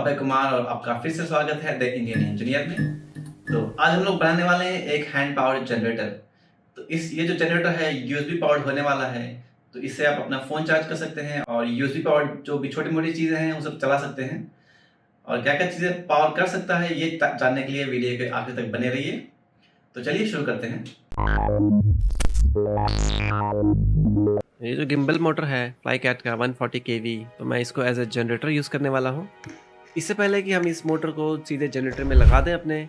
अभय कुमार और आपका फिर से स्वागत है द इंडियन इंजीनियर में। तो आज हम लोग बनाने वाले हैं एक हैंड पावर्ड जनरेटर। तो ये जो जनरेटर है यूएसबी पावर्ड होने वाला है। तो इससे आप अपना फ़ोन चार्ज कर सकते हैं और यूएसबी पावर्ड जो भी छोटी मोटी चीज़ें हैं वो सब चला सकते हैं। और क्या क्या चीज़ें पावर कर सकता है ये जानने के लिए वीडियो के आखिर तक बने रहिए। तो चलिए शुरू करते हैं। ये जो गिम्बल मोटर है फ्लाईकैट का 140 kV, तो मैं इसको एज ए जनरेटर यूज़ करने वाला हूँ। इससे पहले कि हम इस मोटर को सीधे जनरेटर में लगा दें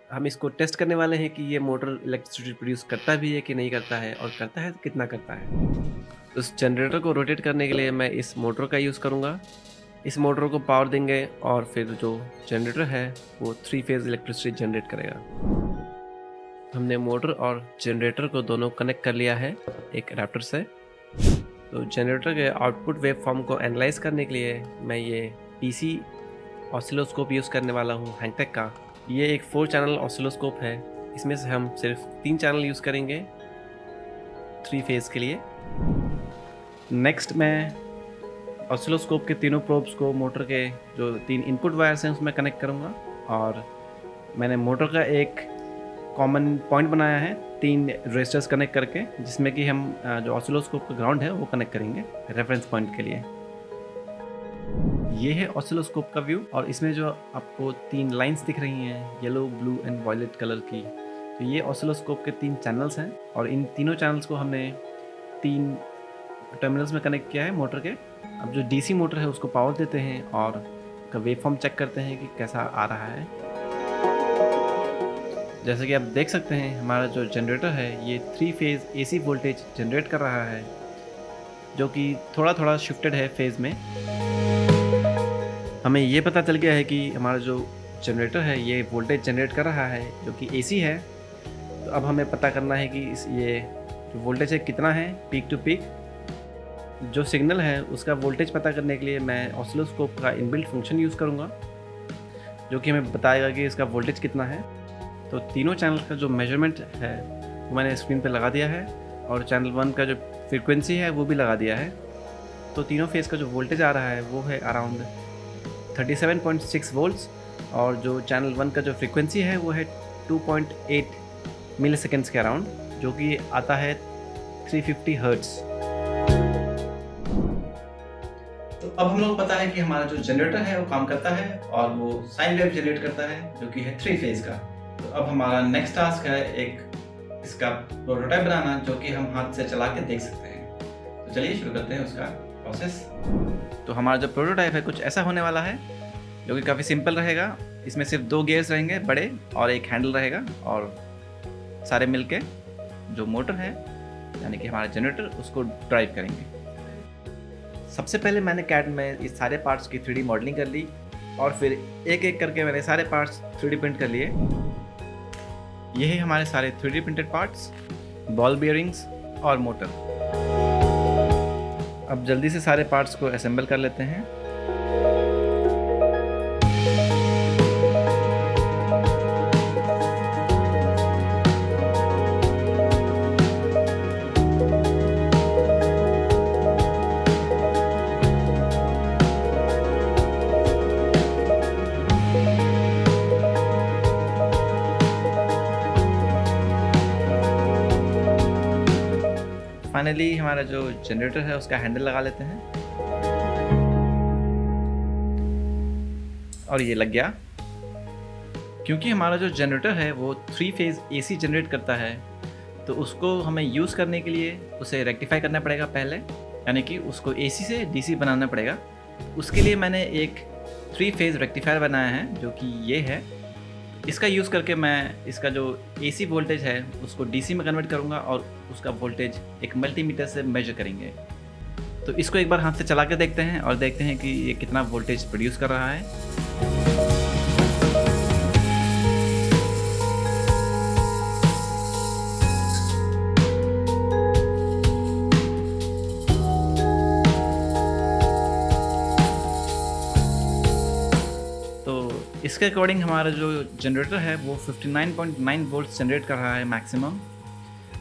हम इसको टेस्ट करने वाले हैं कि ये मोटर इलेक्ट्रिसिटी प्रोड्यूस करता भी है कि नहीं करता है, और करता है तो कितना करता है। तो इस जनरेटर को रोटेट करने के लिए मैं इस मोटर का यूज़ करूँगा। इस मोटर को पावर देंगे और फिर जो जनरेटर है वो 3 फेज़ इलेक्ट्रिसिटी जनरेट करेगा। हमने मोटर और जनरेटर को दोनों कनेक्ट कर लिया है एक अडैप्टर से। तो जनरेटर के आउटपुट वेव फॉर्म को एनालाइज करने के लिए मैं ये पीसी ऑसिलोस्कोप यूज़ करने वाला हूँ हैंगटेक का। ये एक 4 चैनल ऑसिलोस्कोप है। इसमें से हम सिर्फ 3 चैनल यूज़ करेंगे 3 फेज़ के लिए। नेक्स्ट मैं ऑसिलोस्कोप के तीनों प्रोब्स को मोटर के जो 3 इनपुट वायर्स हैं उसमें कनेक्ट करूँगा। और मैंने मोटर का एक कॉमन पॉइंट बनाया है 3 रजिस्टर्स कनेक्ट करके, जिसमें कि हम जो ऑसिलोस्कोप का ग्राउंड है वो कनेक्ट करेंगे रेफरेंस पॉइंट के लिए। ये है ऑसिलोस्कोप का व्यू, और इसमें जो आपको 3 लाइंस दिख रही हैं yellow, blue and violet colour की, तो ये ऑसिलोस्कोप के 3 चैनल्स हैं। और इन तीनों चैनल्स को हमने 3 टर्मिनल्स में कनेक्ट किया है मोटर के। अब जो डीसी मोटर है उसको पावर देते हैं और का वेव फॉर्म चेक करते हैं कि कैसा आ रहा है। जैसे कि आप देख सकते हैं हमारा जो जनरेटर है ये 3 फेज़ एसी वोल्टेज जनरेट कर रहा है, जो कि थोड़ा थोड़ा शिफ्टेड है फेज़ में। हमें ये पता चल गया है कि हमारा जो जनरेटर है ये वोल्टेज जनरेट कर रहा है जो कि एसी है। तो अब हमें पता करना है कि ये जो वोल्टेज है कितना है पीक टू पीक। जो सिग्नल है उसका वोल्टेज पता करने के लिए मैं ऑसिलोस्कोप का इनबिल्ट फंक्शन यूज़ करूँगा, जो कि हमें बताएगा कि इसका वोल्टेज कितना है। तो तीनों चैनल का जो मेजरमेंट है वो मैंने स्क्रीन पे लगा दिया है, और चैनल 1 का जो फ्रीक्वेंसी है वो भी लगा दिया है। तो तीनों फेज़ का जो वोल्टेज आ रहा है वो है अराउंड 37.6 वोल्ट्स, और जो चैनल 1 का जो फ्रीक्वेंसी है वो है 2.8 मिली सेकेंड्स के अराउंड, जो कि आता है 350 हर्ट्ज़। तो अब हम लोग को पता है कि हमारा जो जनरेटर है वो काम करता है और वो साइन वेव जनरेट करता है जो कि है 3 फेज़ का। तो अब हमारा नेक्स्ट टास्क है एक इसका प्रोटोटाइप बनाना, जो कि हम हाथ से चला के देख सकते हैं। तो चलिए शुरू करते हैं उसका प्रोसेस। तो हमारा जो प्रोटोटाइप है कुछ ऐसा होने वाला है, जो कि काफ़ी सिंपल रहेगा। इसमें सिर्फ 2 गियर्स रहेंगे बड़े और एक हैंडल रहेगा, और सारे मिलके जो मोटर है यानी कि हमारा जनरेटर उसको ड्राइव करेंगे। सबसे पहले मैंने कैड में इस सारे पार्ट्स की 3D मॉडलिंग कर ली, और फिर एक एक करके मैंने सारे पार्ट्स 3D प्रिंट कर लिए। यही हमारे सारे 3D printed parts, ball bearings और मोटर। अब जल्दी से सारे पार्ट्स को असेंबल कर लेते हैं। फाइनली हमारा जो जनरेटर है उसका हैंडल लगा लेते हैं, और ये लग गया। क्योंकि हमारा जो जनरेटर है वो 3 फेज़ एसी जनरेट करता है, तो उसको हमें यूज़ करने के लिए उसे रेक्टिफाई करना पड़ेगा पहले, यानी कि उसको एसी से डीसी बनाना पड़ेगा। उसके लिए मैंने एक 3 फेज़ रेक्टिफायर बनाया है, जो कि ये है। इसका यूज़ करके मैं इसका जो एसी वोल्टेज है उसको डीसी में कन्वर्ट करूँगा, और उसका वोल्टेज एक मल्टीमीटर से मेजर करेंगे। तो इसको एक बार हाथ से चला के देखते हैं और देखते हैं कि ये कितना वोल्टेज प्रोड्यूस कर रहा है। इसके अकॉर्डिंग हमारा जो जनरेटर है वो 59.9 वोल्ट्स जनरेट कर रहा है मैक्सिमम,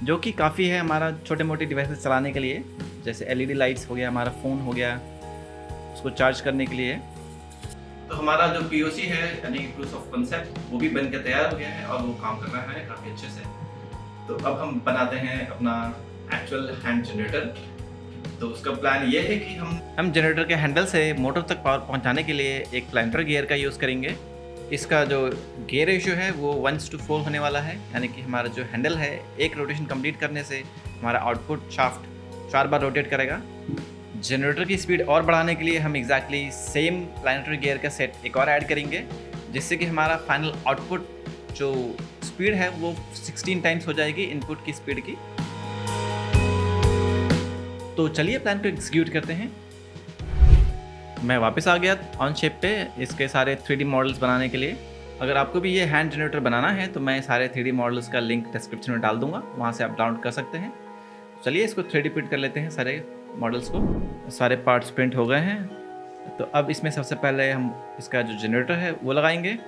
जो कि काफ़ी है हमारा छोटे मोटे डिवाइसेस चलाने के लिए, जैसे एलईडी लाइट्स हो गया, हमारा फ़ोन हो गया, उसको चार्ज करने के लिए। तो हमारा जो POC है यानी प्रूफ ऑफ कॉन्सेप्ट वो भी बन के तैयार हो गया है और वो काम कर रहा है काफ़ी अच्छे से। तो अब हम बनाते हैं अपना एक्चुअल हैंड जनरेटर। तो उसका प्लान ये है कि हम जनरेटर के हैंडल से मोटर तक पावर पहुंचाने के लिए एक प्लांटर गियर का यूज़ करेंगे। इसका जो गियर रेशियो है वो 1:4 होने वाला है, यानी कि हमारा जो हैंडल है एक रोटेशन कंप्लीट करने से हमारा आउटपुट शाफ्ट 4 बार रोटेट करेगा। जनरेटर की स्पीड और बढ़ाने के लिए हम एग्जैक्टली सेम प्लानेटरी गियर का सेट एक और ऐड करेंगे, जिससे कि हमारा फाइनल आउटपुट जो स्पीड है वो 16 टाइम्स हो जाएगी इनपुट की स्पीड की। तो चलिए प्लान को एग्जीक्यूट करते हैं। मैं वापस आ गया ऑन शेप पे इसके सारे 3D मॉडल्स बनाने के लिए। अगर आपको भी ये हैंड जनरेटर बनाना है तो मैं सारे 3D मॉडल्स का लिंक डिस्क्रिप्शन में डाल दूंगा, वहाँ से आप डाउनलोड कर सकते हैं। चलिए इसको 3D प्रिंट कर लेते हैं सारे मॉडल्स को। सारे पार्ट्स प्रिंट हो गए हैं। तो अब इसमें सबसे पहले हम इसका जो जनरेटर है वो लगाएंगे।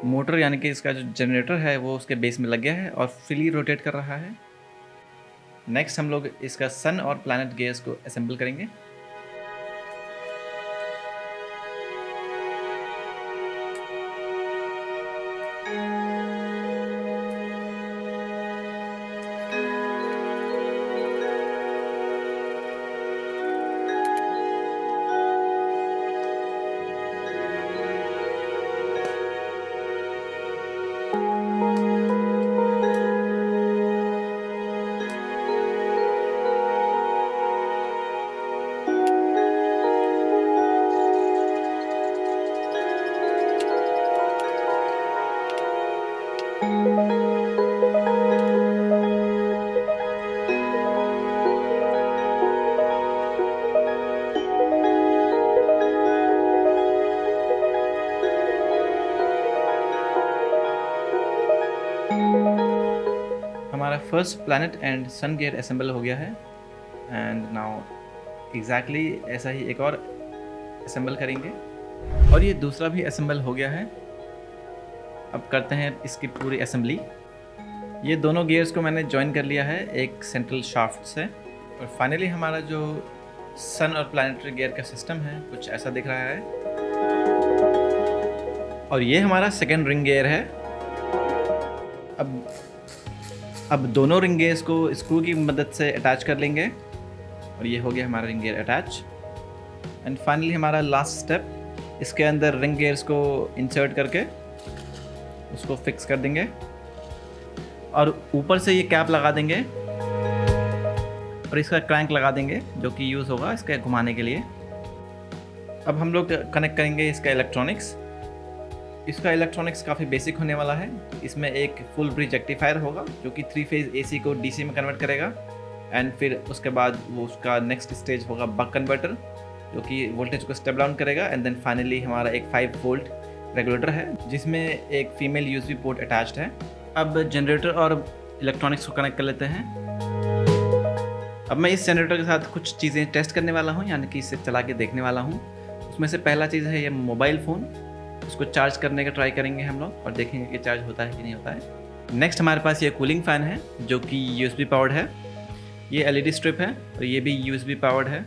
मोटर यानी कि इसका जो जनरेटर है वो उसके बेस में लग गया है और फ्रीली रोटेट कर रहा है। नेक्स्ट हम लोग इसका सन और प्लैनेट गियर्स को असेंबल करेंगे। हमारा first planet and sun gear assemble हो गया है। एंड नाउ एग्जैक्टली ऐसा ही एक और असेंबल करेंगे और ये दूसरा भी असेंबल हो गया है। अब करते हैं इसकी पूरी असेंबली। ये दोनों गियर्स को मैंने जॉइन कर लिया है एक सेंट्रल शाफ्ट से। और फाइनली हमारा जो सन और प्लैनेटरी गियर का सिस्टम है कुछ ऐसा दिख रहा है। और ये हमारा सेकेंड रिंग गियर है। अब दोनों रिंग गियर्स को स्क्रू की मदद से अटैच कर लेंगे और ये हो गया हमारा ring gear attach. And finally हमारा लास्ट स्टेप, इसके अंदर रिंग गियर्स को इंसर्ट करके उसको फिक्स कर देंगे और ऊपर से ये कैप लगा देंगे और इसका क्रैंक लगा देंगे जो कि यूज़ होगा इसके घुमाने के लिए। अब हम लोग कनेक्ट करेंगे इसका इलेक्ट्रॉनिक्स। इसका इलेक्ट्रॉनिक्स काफ़ी बेसिक होने वाला है। इसमें एक फुल ब्रिज रेक्टिफायर होगा जो कि 3 फेज AC को DC में कन्वर्ट करेगा। एंड फिर उसके बाद वो उसका नेक्स्ट स्टेज होगा बक कन्वर्टर जो कि वोल्टेज को स्टेप डाउन करेगा। एंड देन फाइनली हमारा एक 5 वोल्ट रेगुलेटर है जिसमें एक फीमेल USB पोर्ट अटैच्ड है। अब जनरेटर और इलेक्ट्रॉनिक्स को कनेक्ट कर लेते हैं। अब मैं इस जनरेटर के साथ कुछ चीज़ें टेस्ट करने वाला हूँ, यानी कि इसे चला के देखने वाला हूँ। उसमें से पहला चीज़ है ये मोबाइल फ़ोन। उसको चार्ज करने का ट्राई करेंगे हम लोग और देखेंगे कि चार्ज होता है कि नहीं होता है। नेक्स्ट हमारे पास ये कूलिंग फ़ैन है जो कि USB पावर्ड है। ये LED स्ट्रिप है और ये भी USB पावर्ड है।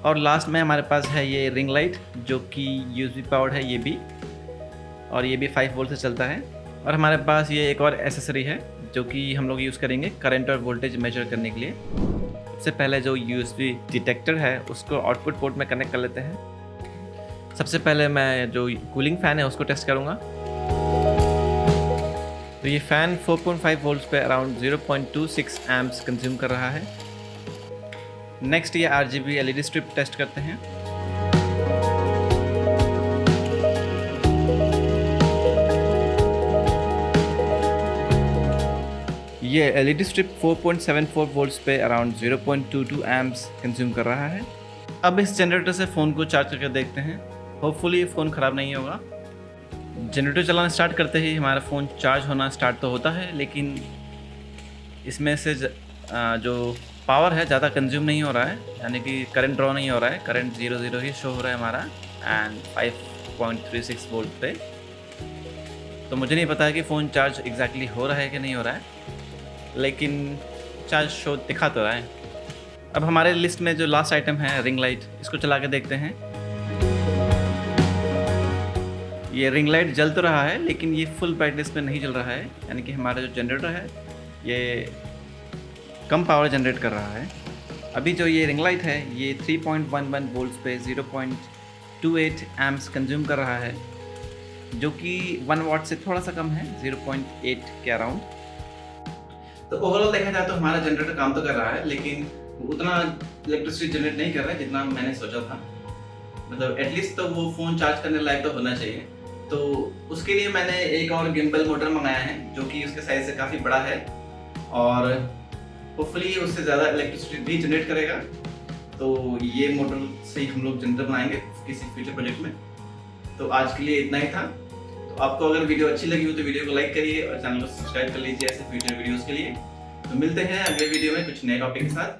और लास्ट में हमारे पास है ये रिंग लाइट जो कि USB पावर्ड है ये भी, और ये भी 5 वोल्ट से चलता है। और हमारे पास ये एक और एसेसरी है जो कि हम लोग यूज़ करेंगे करंट और वोल्टेज मेजर करने के लिए। सबसे पहले जो USB डिटेक्टर है उसको आउटपुट पोर्ट में कनेक्ट कर लेते हैं। सबसे पहले मैं जो कूलिंग फ़ैन है उसको टेस्ट करूँगा। तो ये फ़ैन 4.5 वोल्ट्स पे अराउंड 0.26 एम्प्स कंज्यूम कर रहा है। नेक्स्ट ये RGB LED स्ट्रिप टेस्ट करते हैं। ये LED स्ट्रिप 4.74 वोल्ट्स पे अराउंड 0.22 एम्प्स कंज्यूम कर रहा है। अब इस जनरेटर से फ़ोन को चार्ज करके देखते हैं। होपफुली फ़ोन ख़राब नहीं होगा। जनरेटर चलाना स्टार्ट करते ही हमारा फ़ोन चार्ज होना स्टार्ट तो होता है, लेकिन इसमें से जो पावर है ज़्यादा कंज्यूम नहीं हो रहा है, यानी कि करंट ड्रॉ नहीं हो रहा है, करंट 0 ही शो हो रहा है हमारा एंड 5.36 वोल्ट पे। तो मुझे नहीं पता है कि फ़ोन चार्ज एग्जैक्टली हो रहा है कि नहीं हो रहा है, लेकिन चार्ज शो दिखा तो रहा है। अब हमारे लिस्ट में जो लास्ट आइटम है रिंग लाइट, इसको चला के देखते हैं। ये रिंग लाइट जल तो रहा है लेकिन ये फुल ब्राइटनेस में नहीं जल रहा है, यानी कि हमारा जो जनरेटर है ये कम पावर जनरेट कर रहा है। अभी जो ये रिंग लाइट है ये 3.11 वोल्ट्स पे 0.28 एम्प्स कंज्यूम कर रहा है, जो कि 1 वाट से थोड़ा सा कम है, 0.8 के अराउंड। तो ओवरऑल देखा जाए तो हमारा जनरेटर काम तो कर रहा है, लेकिन उतना इलेक्ट्रिसिटी जनरेट नहीं कर रहा है जितना मैंने सोचा था। मतलब एटलीस्ट तो वो फ़ोन चार्ज करने लायक तो होना चाहिए। तो उसके लिए मैंने एक और गिम्बल मोटर मंगाया है, जो कि उसके साइज से काफ़ी बड़ा है और होपफुली उससे ज़्यादा इलेक्ट्रिसिटी भी जनरेट करेगा। तो ये मोटर से ही हम लोग जनरेटर बनाएंगे किसी फ्यूचर प्रोजेक्ट में। तो आज के लिए इतना ही था। तो आपको अगर वीडियो अच्छी लगी हो तो वीडियो को लाइक करिए और चैनल को सब्सक्राइब कर लीजिए ऐसे फ्यूचर वीडियोस के लिए। तो मिलते हैं अगले वीडियो में कुछ नए टॉपिक के साथ।